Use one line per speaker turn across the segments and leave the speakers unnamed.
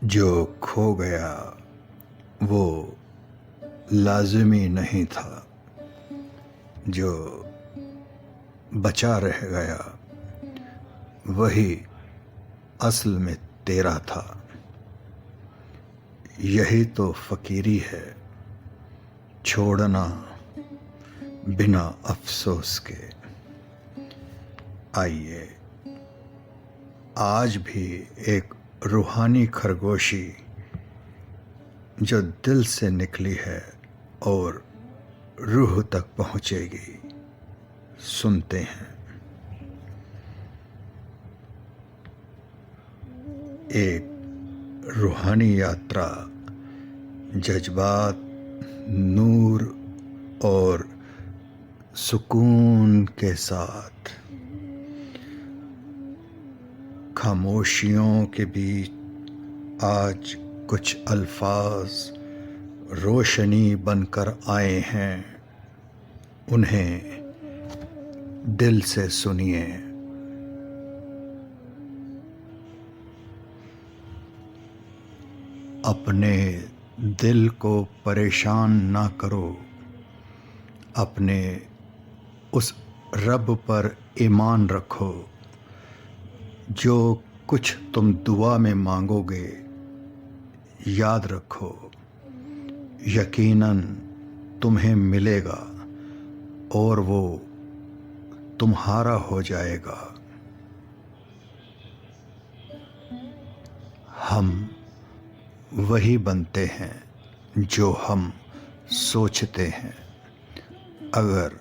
जो खो गया वो लाज़िमी नहीं था, जो बचा रह गया वही असल में तेरा था। यही तो फ़कीरी है, छोड़ना बिना अफसोस के। आइए आज भी एक रूहानी खरगोशी जो दिल से निकली है और रूह तक पहुँचेगी, सुनते हैं। एक रूहानी यात्रा जज्बात, नूर और सुकून के साथ, खामोशियों के बीच आज कुछ अल्फाज रोशनी बनकर आए हैं। उन्हें दिल से सुनिए। अपने दिल को परेशान ना करो, अपने उस रब पर ईमान रखो जो कुछ तुम दुआ में मांगोगे। याद रखो, यकीनन तुम्हें मिलेगा और वो तुम्हारा हो जाएगा। हम वही बनते हैं जो हम सोचते हैं। अगर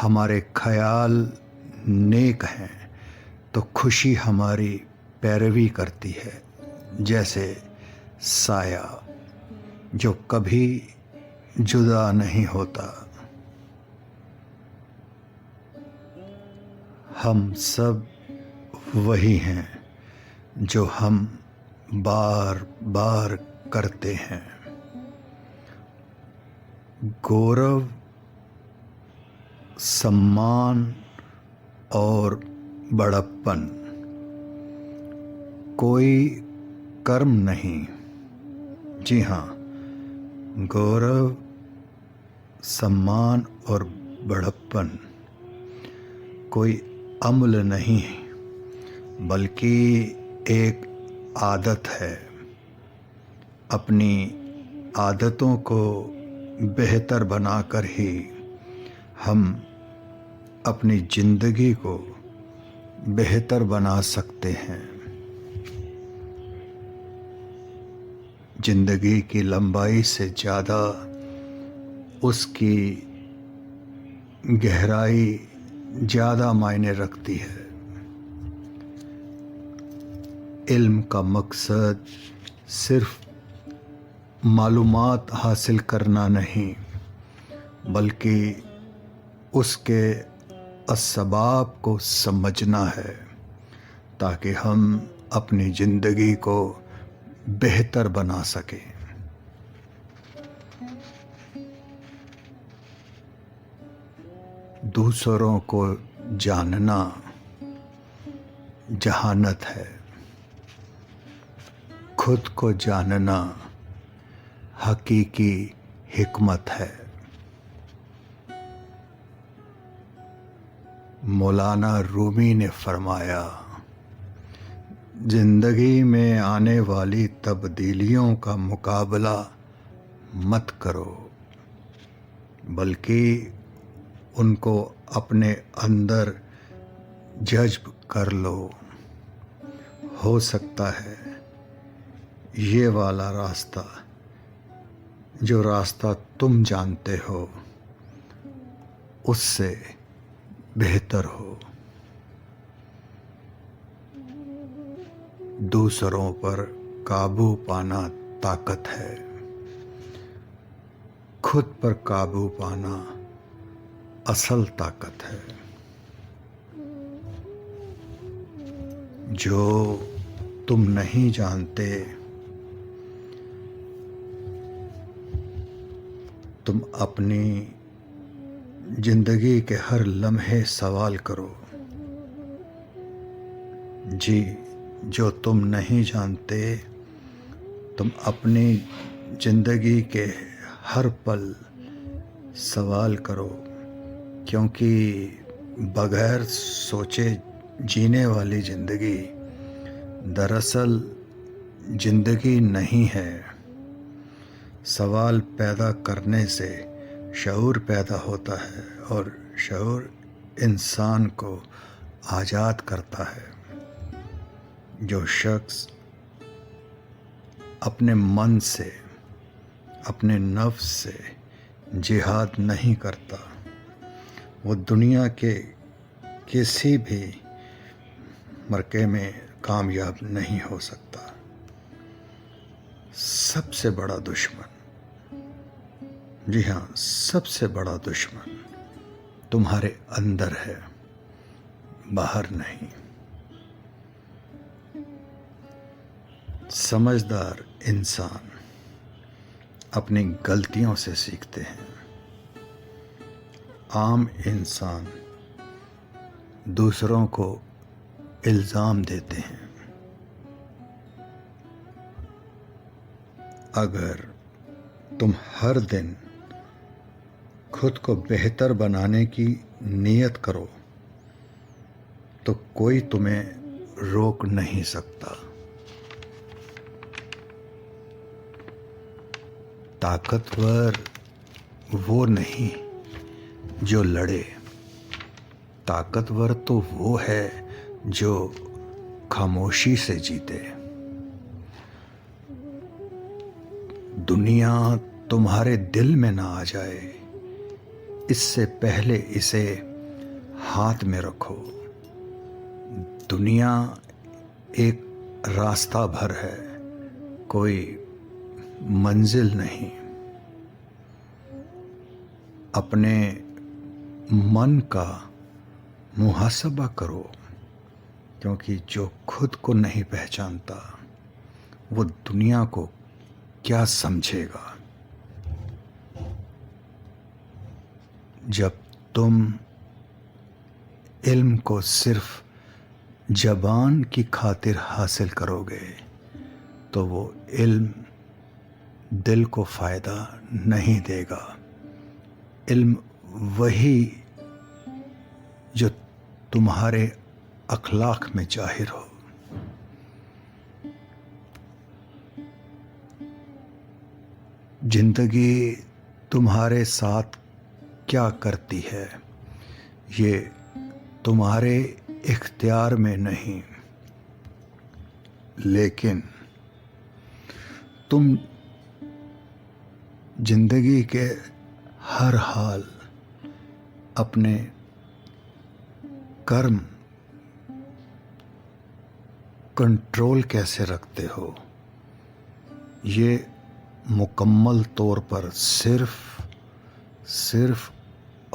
हमारे ख्याल नेक हैं तो खुशी हमारी पैरवी करती है, जैसे साया जो कभी जुदा नहीं होता। हम सब वही हैं जो हम बार बार करते हैं। गौरव, सम्मान और बड़प्पन कोई कर्म नहीं। जी हाँ, गौरव, सम्मान और बड़प्पन कोई अमल नहीं, बल्कि एक आदत है। अपनी आदतों को बेहतर बनाकर ही हम अपनी ज़िंदगी को बेहतर बना सकते हैं। ज़िंदगी की लंबाई से ज़्यादा उसकी गहराई ज़्यादा मायने रखती है। इल्म का मकसद सिर्फ मालूमात हासिल करना नहीं, बल्कि उसके असबाब को समझना है, ताकि हम अपनी ज़िंदगी को बेहतर बना सकें। दूसरों को जानना जहानत है, खुद को जानना हकीकी हिकमत है। मौलाना रूमी ने फरमाया, जिंदगी में आने वाली तब्दीलियों का मुकाबला मत करो, बल्कि उनको अपने अंदर जज्ब कर लो। हो सकता है ये वाला रास्ता, जो रास्ता तुम जानते हो, उससे बेहतर हो। दूसरों पर काबू पाना ताकत है, खुद पर काबू पाना असल ताकत है। जो तुम नहीं जानते, तुम अपनी जिंदगी के हर लम्हे सवाल करो। जी, जो तुम नहीं जानते तुम अपनी जिंदगी के हर पल सवाल करो, क्योंकि बगैर सोचे जीने वाली जिंदगी दरअसल जिंदगी नहीं है। सवाल पैदा करने से शऊर पैदा होता है और शऊर इंसान को आज़ाद करता है। जो शख्स अपने मन से, अपने नफ्स से जिहाद नहीं करता, वो दुनिया के किसी भी मरके में कामयाब नहीं हो सकता। सबसे बड़ा दुश्मन, जी हाँ, सबसे बड़ा दुश्मन तुम्हारे अंदर है, बाहर नहीं। समझदार इंसान अपनी गलतियों से सीखते हैं। आम इंसान दूसरों को इल्ज़ाम देते हैं। अगर तुम हर दिन खुद को बेहतर बनाने की नीयत करो तो कोई तुम्हें रोक नहीं सकता। ताकतवर वो नहीं जो लड़े, ताकतवर तो वो है जो खामोशी से जीते। दुनिया तुम्हारे दिल में ना आ जाए, इससे पहले इसे हाथ में रखो। दुनिया एक रास्ता भर है, कोई मंजिल नहीं। अपने मन का मुहासबा करो, क्योंकि जो खुद को नहीं पहचानता वो दुनिया को क्या समझेगा। जब तुम इल्म को सिर्फ ज़बान की खातिर हासिल करोगे तो वो इल्म दिल को फ़ायदा नहीं देगा। इल्म वही जो तुम्हारे अखलाक में जाहिर हो। जिंदगी तुम्हारे साथ क्या करती है ये तुम्हारे इख्तियार में नहीं, लेकिन तुम जिंदगी के हर हाल अपने कर्म कंट्रोल कैसे रखते हो, ये मुकम्मल तौर पर सिर्फ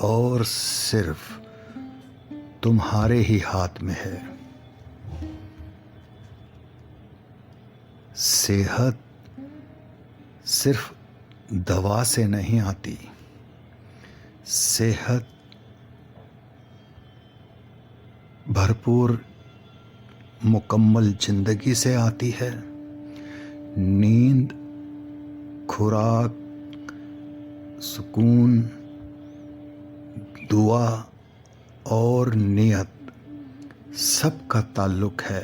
और सिर्फ तुम्हारे ही हाथ में है। सेहत सिर्फ दवा से नहीं आती, सेहत भरपूर मुकम्मल जिंदगी से आती है। नींद, खुराक, सुकून, दुआ और नियत सबका ताल्लुक है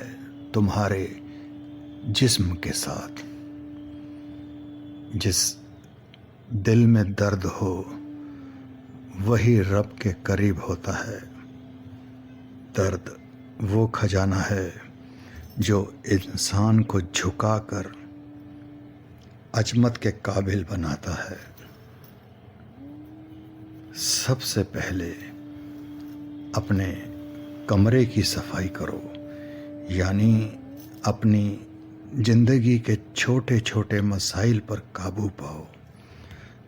तुम्हारे जिस्म के साथ। जिस दिल में दर्द हो वही रब के करीब होता है। दर्द वो खजाना है जो इंसान को झुकाकर अजमत के काबिल बनाता है। सबसे पहले अपने कमरे की सफाई करो, यानी अपनी जिंदगी के छोटे छोटे मसाइल पर काबू पाओ।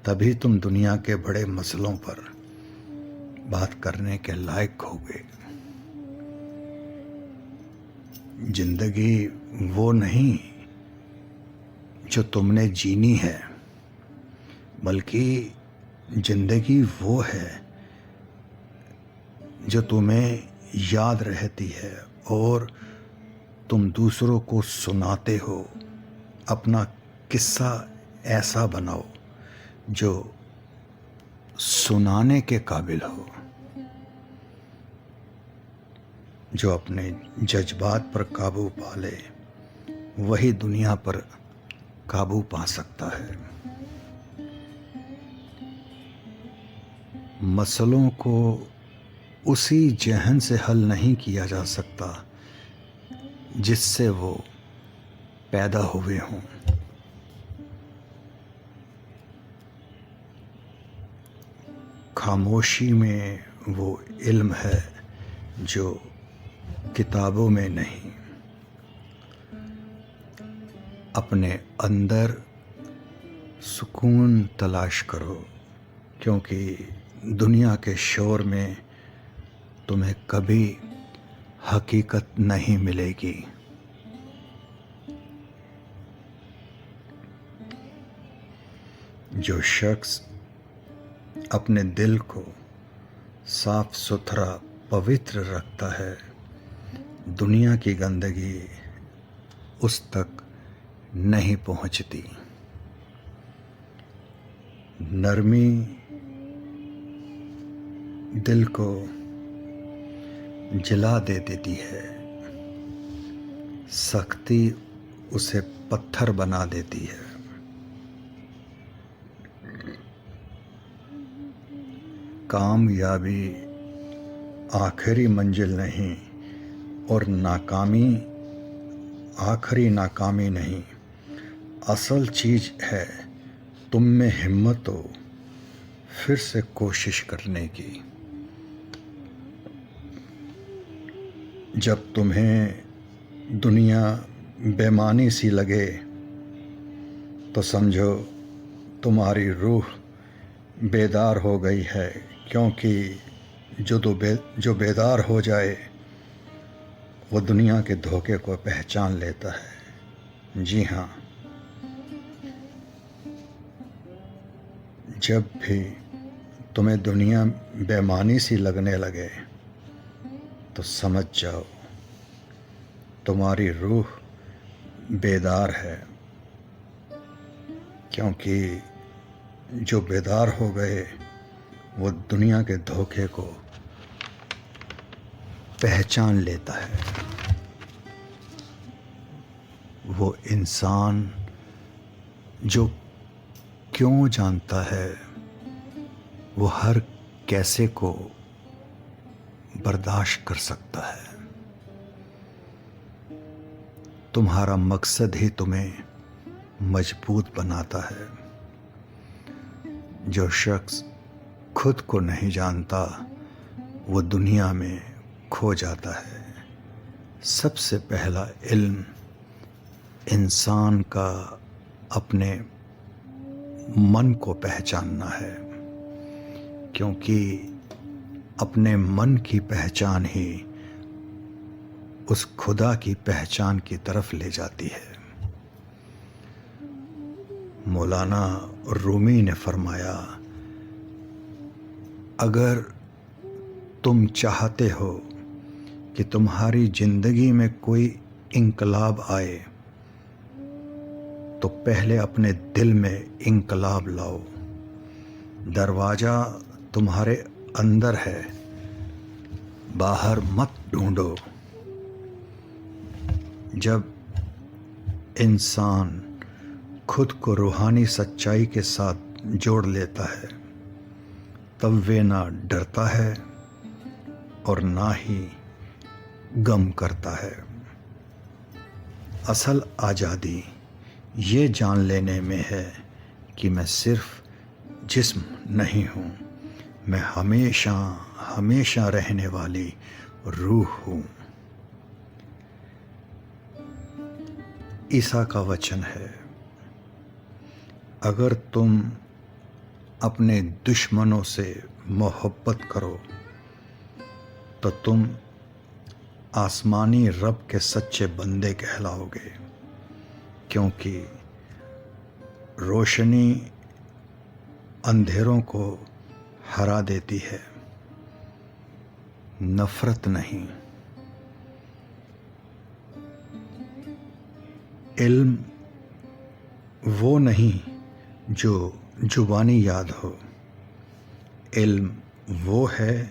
तभी तुम दुनिया के बड़े मसलों पर बात करने के लायक होगे। जिंदगी वो नहीं जो तुमने जीनी है, बल्कि जिंदगी वो है जो तुम्हें याद रहती है और तुम दूसरों को सुनाते हो, अपना किस्सा ऐसा बनाओ जो सुनाने के काबिल हो, जो अपने जज्बात पर काबू पा ले, वही दुनिया पर काबू पा सकता है। मसलों को उसी जहन से हल नहीं किया जा सकता जिससे वो पैदा हुए हों। खामोशी में वो इल्म है जो किताबों में नहीं। अपने अंदर सुकून तलाश करो, क्योंकि दुनिया के शोर में तुम्हें कभी हकीकत नहीं मिलेगी। जो शख्स अपने दिल को साफ सुथरा पवित्र रखता है, दुनिया की गंदगी उस तक नहीं पहुंचती। नरमी दिल को जला दे देती है, सख्ती उसे पत्थर बना देती है। कामयाबी आखिरी मंजिल नहीं और नाकामी आखिरी नाकामी नहीं। असल चीज़ है तुम में हिम्मत हो फिर से कोशिश करने की। जब तुम्हें दुनिया बेमानी सी लगे तो समझो तुम्हारी रूह बेदार हो गई है, क्योंकि जो बेदार हो जाए वो दुनिया के धोखे को पहचान लेता है। जी हाँ, जब भी तुम्हें दुनिया बेमानी सी लगने लगे तो समझ जाओ तुम्हारी रूह बेदार है, क्योंकि जो बेदार हो गए वो दुनिया के धोखे को पहचान लेता है। वो इंसान जो क्यों जानता है, वो हर कैसे को बर्दाश्त कर सकता है। तुम्हारा मकसद ही तुम्हें मजबूत बनाता है। जो शख्स खुद को नहीं जानता वो दुनिया में खो जाता है। सबसे पहला इल्म इंसान का अपने मन को पहचानना है, क्योंकि अपने मन की पहचान ही उस खुदा की पहचान की तरफ ले जाती है। मौलाना रूमी ने फरमाया, अगर तुम चाहते हो कि तुम्हारी जिंदगी में कोई इंकलाब आए तो पहले अपने दिल में इंकलाब लाओ। दरवाज़ा तुम्हारे अंदर है, बाहर मत ढूंढो। जब इंसान खुद को रूहानी सच्चाई के साथ जोड़ लेता है तब वे ना डरता है और ना ही गम करता है। असल आज़ादी ये जान लेने में है कि मैं सिर्फ जिस्म नहीं हूँ, मैं हमेशा हमेशा रहने वाली रूह हूँ। ईसा का वचन है, अगर तुम अपने दुश्मनों से मोहब्बत करो तो तुम आसमानी रब के सच्चे बंदे कहलाओगे, क्योंकि रोशनी अंधेरों को हरा देती है, नफरत नहीं। इल्म वो नहीं जो जुबानी याद हो, इल्म वो है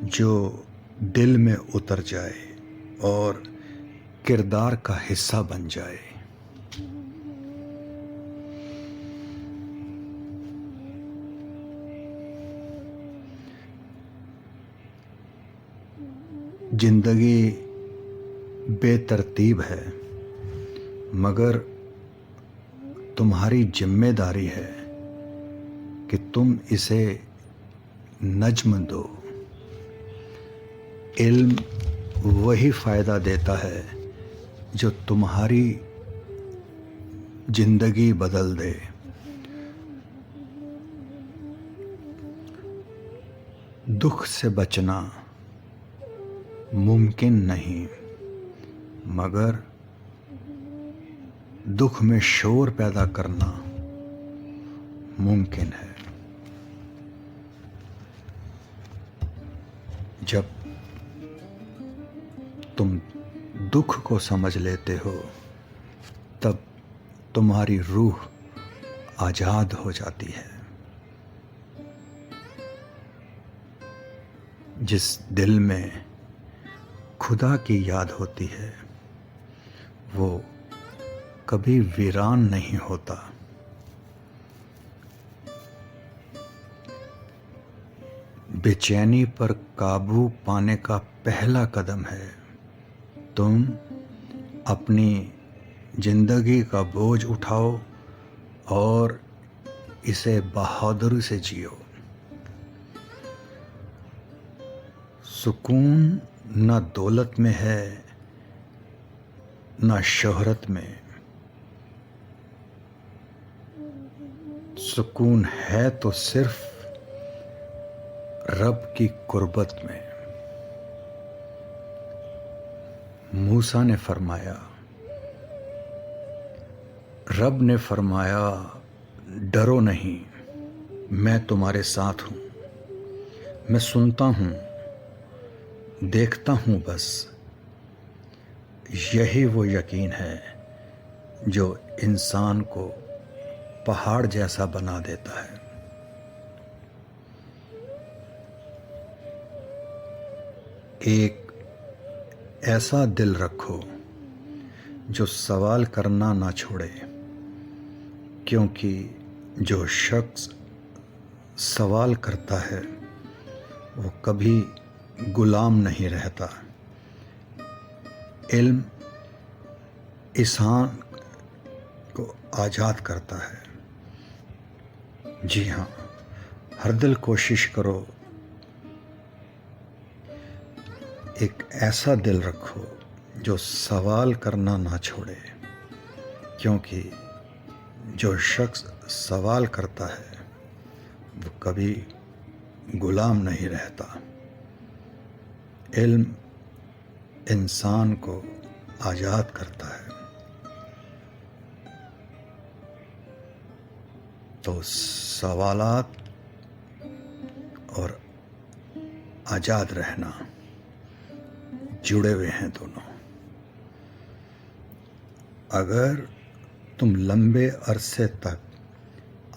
जो दिल में उतर जाए और किरदार का हिस्सा बन जाए। जिंदगी बेतरतीब है, मगर तुम्हारी जिम्मेदारी है कि तुम इसे नज्म दो। इल्म वही फ़ायदा देता है जो तुम्हारी जिंदगी बदल दे। दुख से बचना मुमकिन नहीं, मगर दुख में शोर पैदा करना मुमकिन है। जब तुम दुख को समझ लेते हो, तब तुम्हारी रूह आजाद हो जाती है। जिस दिल में खुदा की याद होती है, वो कभी वीरान नहीं होता। बेचैनी पर काबू पाने का पहला कदम है तुम अपनी जिंदगी का बोझ उठाओ और इसे बहादुरी से जियो। सुकून न दौलत में है, न शोहरत में। सुकून है तो सिर्फ रब की कुर्बत में। मूसा ने फरमाया, रब ने फरमाया, डरो नहीं, मैं तुम्हारे साथ हूं। मैं सुनता हूं, देखता हूं बस। यही वो यकीन है जो इंसान को पहाड़ जैसा बना देता है। एक ऐसा दिल रखो जो सवाल करना ना छोड़े, क्योंकि जो शख्स सवाल करता है वो कभी गुलाम नहीं रहता। इल्म इंसान को आज़ाद करता है। जी हाँ, हर दिल कोशिश करो, एक ऐसा दिल रखो जो सवाल करना ना छोड़े, क्योंकि जो शख्स सवाल करता है वो कभी गुलाम नहीं रहता। इल्म इंसान को आज़ाद करता है। तो सवालात और आज़ाद रहना जुड़े हुए हैं दोनों। अगर तुम लंबे अरसे तक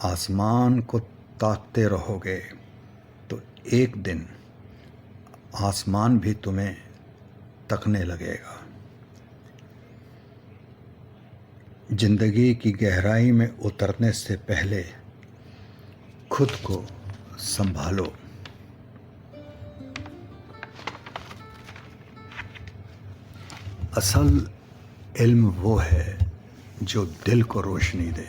आसमान को ताकते रहोगे तो एक दिन आसमान भी तुम्हें तकने लगेगा। जिंदगी की गहराई में उतरने से पहले खुद को संभालो। असल इल्म वो है जो दिल को रोशनी दे।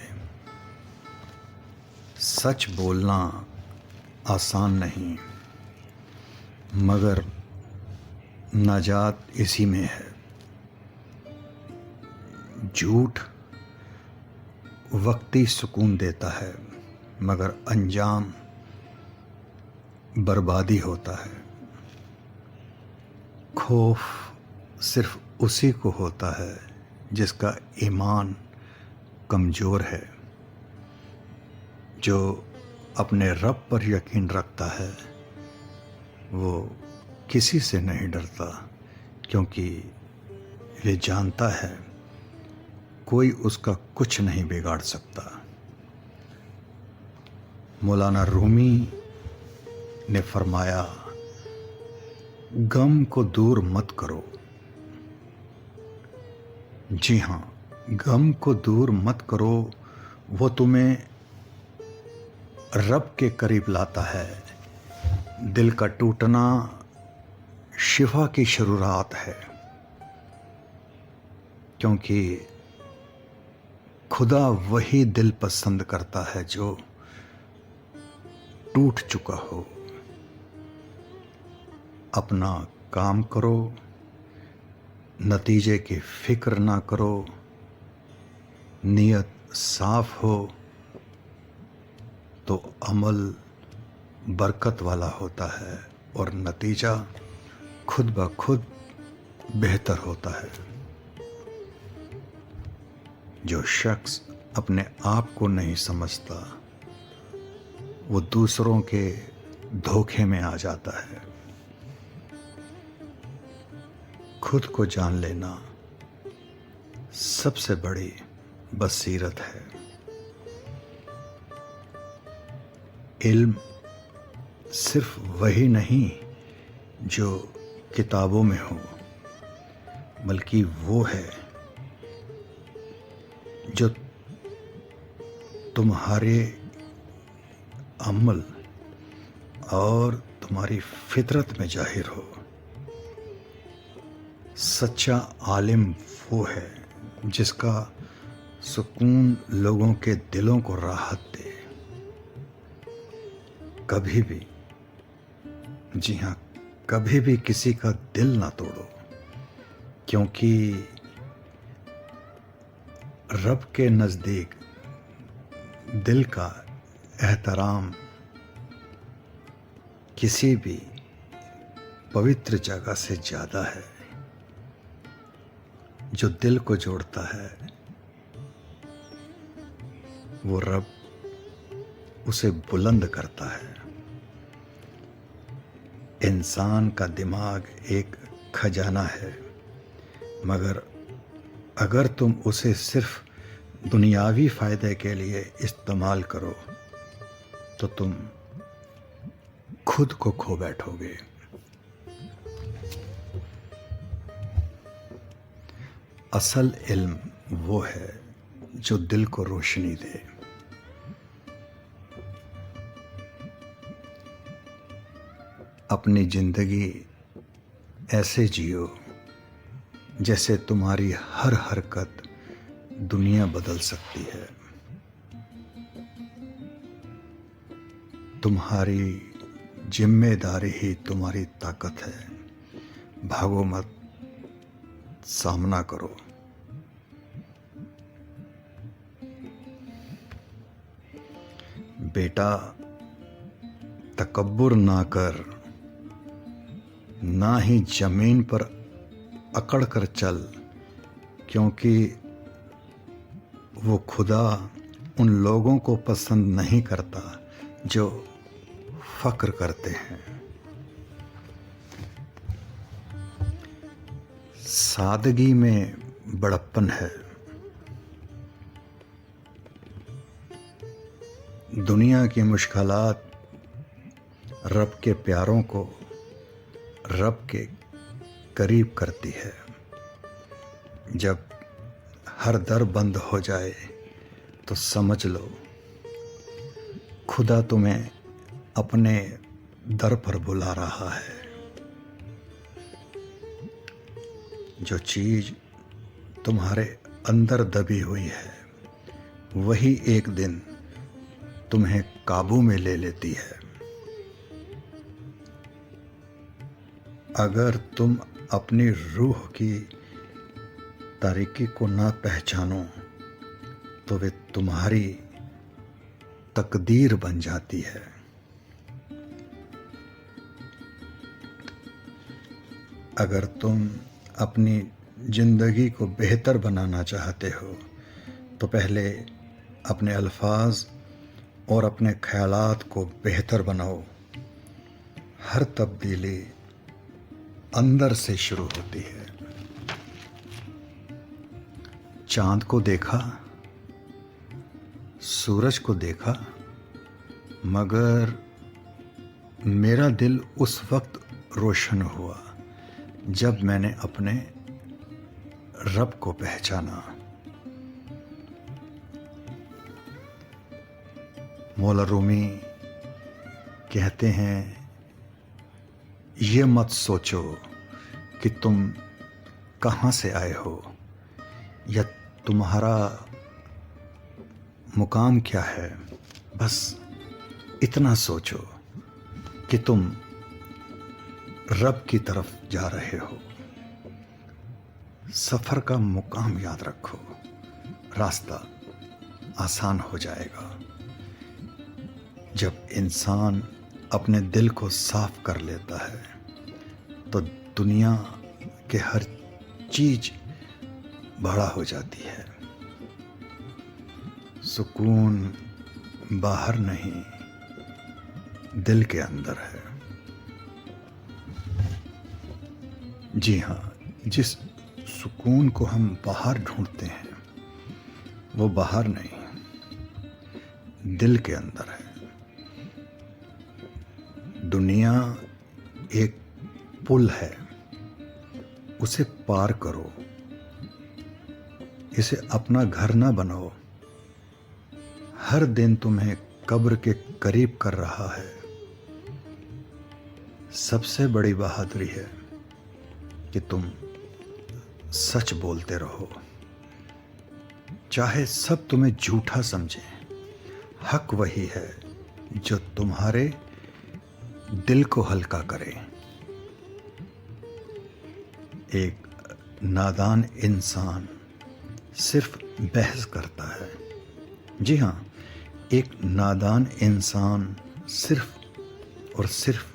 सच बोलना आसान नहीं, मगर नाजात इसी में है। झूठ वक्ती सुकून देता है, मगर अंजाम बर्बादी होता है। खौफ सिर्फ उसी को होता है जिसका ईमान कमज़ोर है। जो अपने रब पर यकीन रखता है वो किसी से नहीं डरता, क्योंकि वे जानता है कोई उसका कुछ नहीं बिगाड़ सकता। मौलाना रूमी ने फरमाया, गम को दूर मत करो। जी हाँ, गम को दूर मत करो, वो तुम्हें रब के करीब लाता है। दिल का टूटना शिफा की शुरुआत है, क्योंकि खुदा वही दिल पसंद करता है जो टूट चुका हो। अपना काम करो, नतीजे की फिक्र ना करो, नीयत साफ हो तो अमल बरकत वाला होता है और नतीजा खुद ब खुद बेहतर होता है। जो शख्स अपने आप को नहीं समझता वो दूसरों के धोखे में आ जाता है। खुद को जान लेना सबसे बड़ी बसीरत है। इल्म सिर्फ वही नहीं जो किताबों में हो, बल्कि वो है जो तुम्हारे अमल और तुम्हारी फितरत में जाहिर हो। सच्चा आलिम वो है जिसका सुकून लोगों के दिलों को राहत दे। कभी भी, जी हाँ, कभी भी किसी का दिल ना तोड़ो, क्योंकि रब के नज़दीक दिल का एहतराम किसी भी पवित्र जगह से ज़्यादा है। जो दिल को जोड़ता है वो रब उसे बुलंद करता है। इंसान का दिमाग एक खजाना है, मगर अगर तुम उसे सिर्फ दुनियावी फ़ायदे के लिए इस्तेमाल करो तो तुम खुद को खो बैठोगे। असल इल्म वो है जो दिल को रोशनी दे। अपनी जिंदगी ऐसे जियो जैसे तुम्हारी हर हरकत दुनिया बदल सकती है। तुम्हारी जिम्मेदारी ही तुम्हारी ताकत है। भागो मत, सामना करो। बेटा, तकब्बुर ना कर, ना ही जमीन पर अकड़ कर चल, क्योंकि वो खुदा उन लोगों को पसंद नहीं करता जो फक्र करते हैं। सादगी में बड़प्पन है। दुनिया की मुश्किलात रब के प्यारों को रब के करीब करती है। जब हर दर बंद हो जाए तो समझ लो खुदा तुम्हें अपने दर पर बुला रहा है। जो चीज़ तुम्हारे अंदर दबी हुई है वही एक दिन तुम्हें काबू में ले लेती है। अगर तुम अपनी रूह की तारीकी को ना पहचानो तो वे तुम्हारी तकदीर बन जाती है। अगर तुम अपनी जिंदगी को बेहतर बनाना चाहते हो तो पहले अपने अल्फाज और अपने ख्यालात को बेहतर बनाओ। हर तब्दीली अंदर से शुरू होती है। चांद को देखा, सूरज को देखा, मगर मेरा दिल उस वक्त रोशन हुआ जब मैंने अपने रब को पहचाना। मौला रूमी कहते हैं, ये मत सोचो कि तुम कहाँ से आए हो या तुम्हारा मुकाम क्या है, बस इतना सोचो कि तुम रब की तरफ जा रहे हो। सफ़र का मुकाम याद रखो, रास्ता आसान हो जाएगा। जब इंसान अपने दिल को साफ कर लेता है तो दुनिया के हर चीज बड़ा हो जाती है। सुकून बाहर नहीं, दिल के अंदर है। जी हाँ, जिस सुकून को हम बाहर ढूंढते हैं वो बाहर नहीं, दिल के अंदर है। दुनिया एक पुल है, उसे पार करो, इसे अपना घर ना बनाओ। हर दिन तुम्हें कब्र के करीब कर रहा है। सबसे बड़ी बहादुरी है कि तुम सच बोलते रहो, चाहे सब तुम्हें झूठा समझें। हक वही है जो तुम्हारे दिल को हल्का करे। एक नादान इंसान सिर्फ बहस करता है। जी हाँ, एक नादान इंसान सिर्फ और सिर्फ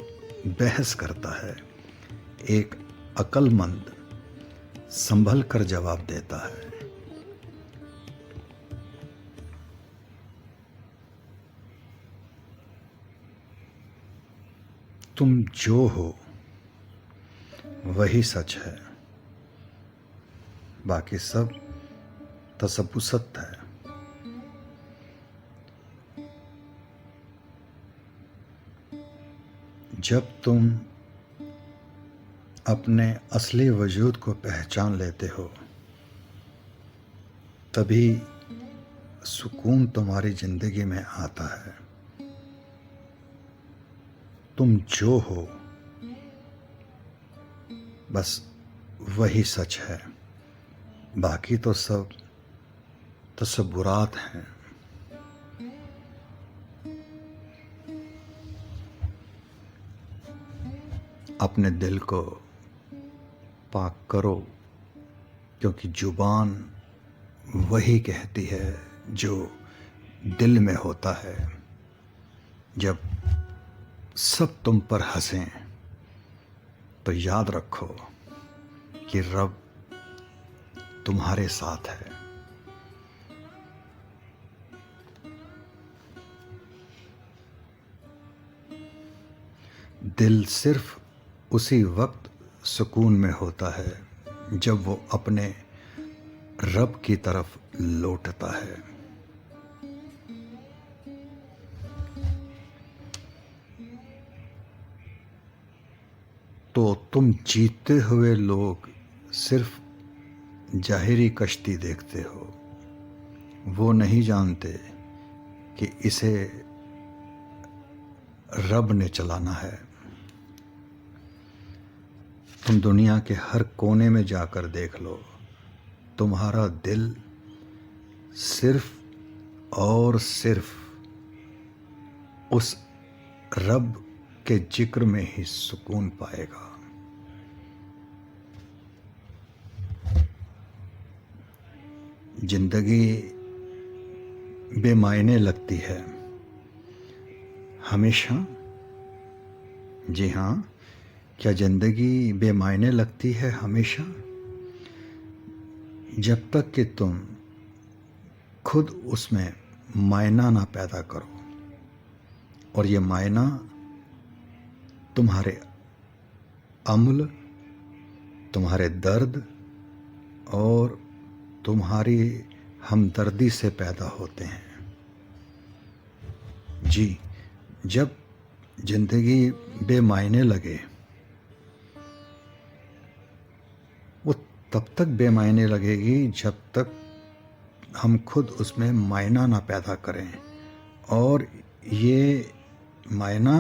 बहस करता है। एक अक्लमंद संभल कर जवाब देता है। तुम जो हो वही सच है, बाकी सब तसब्बुसत है। जब तुम अपने असली वजूद को पहचान लेते हो तभी सुकून तुम्हारी जिंदगी में आता है। तुम जो हो बस वही सच है, बाकी तो सब तसव्वुरात हैं। अपने दिल को पाक करो, क्योंकि जुबान वही कहती है जो दिल में होता है। जब सब तुम पर हंसें तो याद रखो कि रब तुम्हारे साथ है। दिल सिर्फ उसी वक्त सुकून में होता है जब वो अपने रब की तरफ लौटता है। तो तुम जीतते हुए लोग सिर्फ जाहिरी कश्ती देखते हो, वो नहीं जानते कि इसे रब ने चलाना है। तुम दुनिया के हर कोने में जाकर देख लो, तुम्हारा दिल सिर्फ और सिर्फ उस रब के जिक्र में ही सुकून पाएगा। जिंदगी बेमायने लगती है हमेशा। जी हाँ, क्या जिंदगी बेमायने लगती है हमेशा? जब तक कि तुम खुद उसमें मायना ना पैदा करो, और ये मायना तुम्हारे अम्ल, तुम्हारे दर्द और तुम्हारी हमदर्दी से पैदा होते हैं। जी, जब जिंदगी बेमायने लगे, वो तब तक बेमायने लगेगी जब तक हम खुद उसमें मायना ना पैदा करें, और ये मायना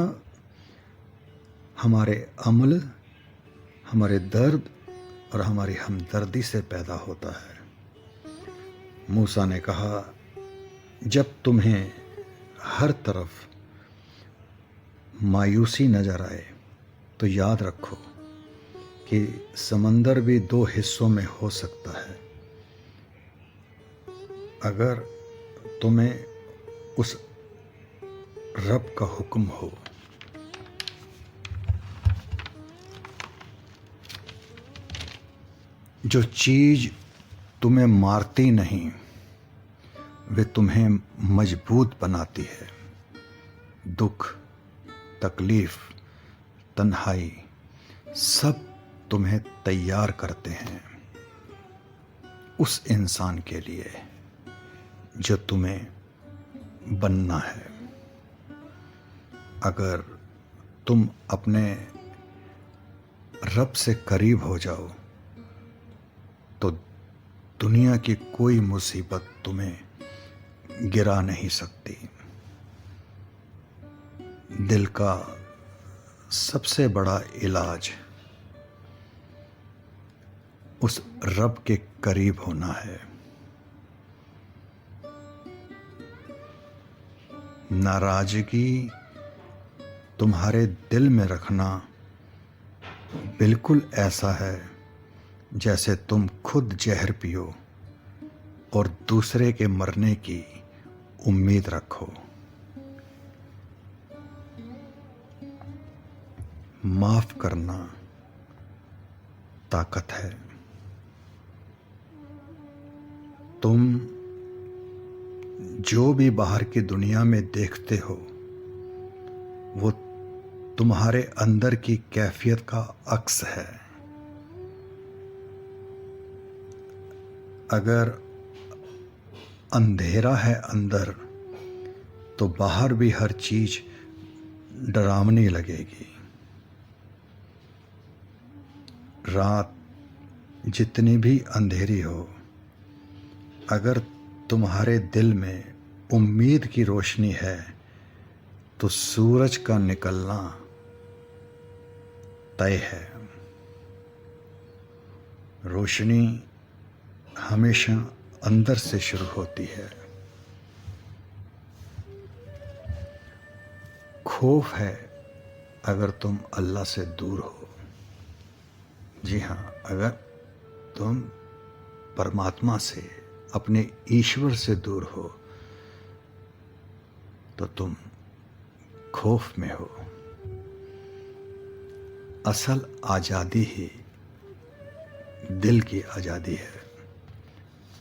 हमारे अमल, हमारे दर्द और हमारी हमदर्दी से पैदा होता है। मूसा ने कहा, जब तुम्हें हर तरफ मायूसी नजर आए तो याद रखो कि समंदर भी दो हिस्सों में हो सकता है। अगर तुम्हें उस रब का हुक्म हो। जो चीज़ तुम्हें मारती नहीं, वे तुम्हें मजबूत बनाती है। दुख, तकलीफ, तन्हाई सब तुम्हें तैयार करते हैं उस इंसान के लिए जो तुम्हें बनना है। अगर तुम अपने रब से करीब हो जाओ तो दुनिया की कोई मुसीबत तुम्हें गिरा नहीं सकती। दिल का सबसे बड़ा इलाज उस रब के करीब होना है। नाराजगी तुम्हारे दिल में रखना बिल्कुल ऐसा है जैसे तुम खुद जहर पियो और दूसरे के मरने की उम्मीद रखो। माफ करना ताकत है। तुम जो भी बाहर की दुनिया में देखते हो वो तुम्हारे अंदर की कैफियत का अक्स है। अगर अंधेरा है अंदर तो बाहर भी हर चीज डरावनी लगेगी। रात जितनी भी अंधेरी हो, अगर तुम्हारे दिल में उम्मीद की रोशनी है तो सूरज का निकलना तय है। रोशनी हमेशा अंदर से शुरू होती है। खौफ है अगर तुम अल्लाह से दूर हो। जी हाँ, अगर तुम परमात्मा से, अपने ईश्वर से दूर हो तो तुम खौफ में हो। असल आज़ादी ही दिल की आज़ादी है।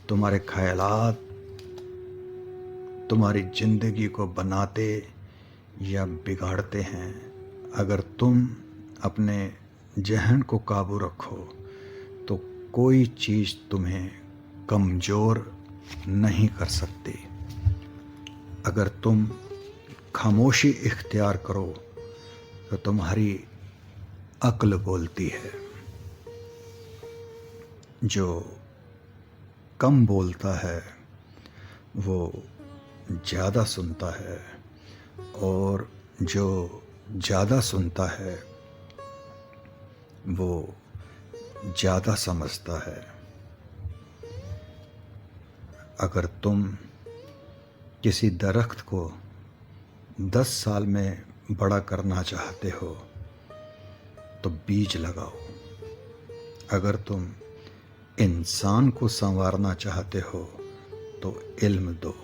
तुम्हारे ख्यालात तुम्हारी जिंदगी को बनाते या बिगाड़ते हैं। अगर तुम अपने जहन को काबू रखो तो कोई चीज़ तुम्हें कमज़ोर नहीं कर सकती। अगर तुम खामोशी इख्तियार करो तो तुम्हारी अक्ल बोलती है। जो कम बोलता है वो ज़्यादा सुनता है, और जो ज़्यादा सुनता है वो ज़्यादा समझता है। अगर तुम किसी दरख्त को 10 साल में बड़ा करना चाहते हो तो बीज लगाओ। अगर तुम इंसान को संवारना चाहते हो तो इल्म दो।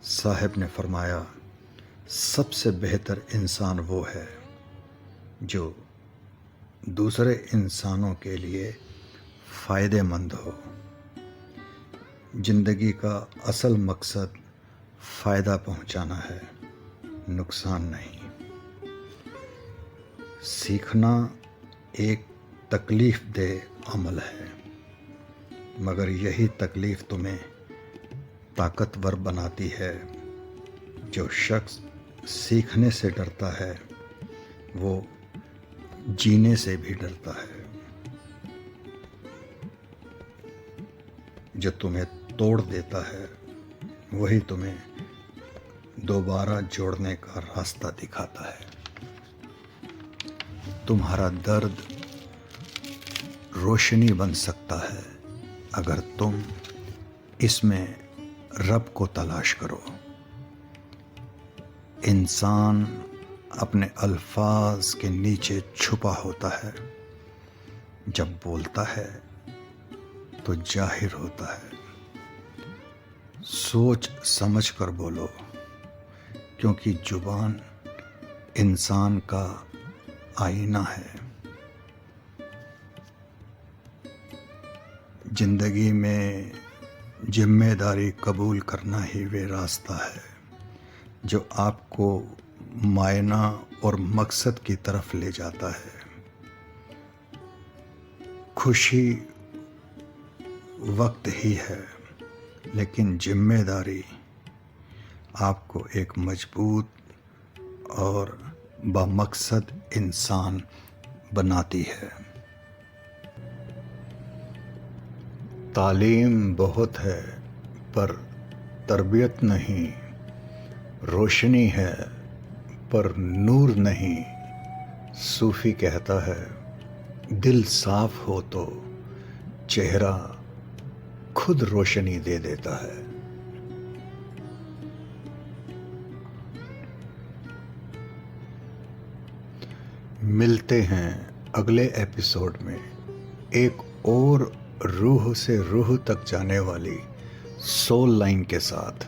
साहिब ने फरमाया, सबसे बेहतर इंसान वो है जो दूसरे इंसानों के लिए फ़ायदेमंद हो। जिंदगी का असल मकसद फ़ायदा पहुंचाना है, नुकसान नहीं। सीखना एक तकलीफ दे अमल है, मगर यही तकलीफ तुम्हें ताकतवर बनाती है। जो शख्स सीखने से डरता है वो जीने से भी डरता है। जो तुम्हें तोड़ देता है वही तुम्हें दोबारा जोड़ने का रास्ता दिखाता है। तुम्हारा दर्द रोशनी बन सकता है अगर तुम इसमें रब को तलाश करो। इंसान अपने अल्फाज के नीचे छुपा होता है, जब बोलता है तो जाहिर होता है। सोच समझ कर बोलो, क्योंकि जुबान इंसान का आईना है। जिंदगी में जिम्मेदारी कबूल करना ही वे रास्ता है जो आपको मायना और मकसद की तरफ ले जाता है। खुशी वक्त ही है, लेकिन जिम्मेदारी आपको एक मजबूत और बामकसद इंसान बनाती है। तालीम बहुत है पर तरबियत नहीं, रोशनी है पर नूर नहीं। सूफी कहता है दिल साफ हो तो चेहरा खुद रोशनी दे देता है। मिलते हैं अगले एपिसोड में एक और रूह से रूह तक जाने वाली सोल लाइन के साथ।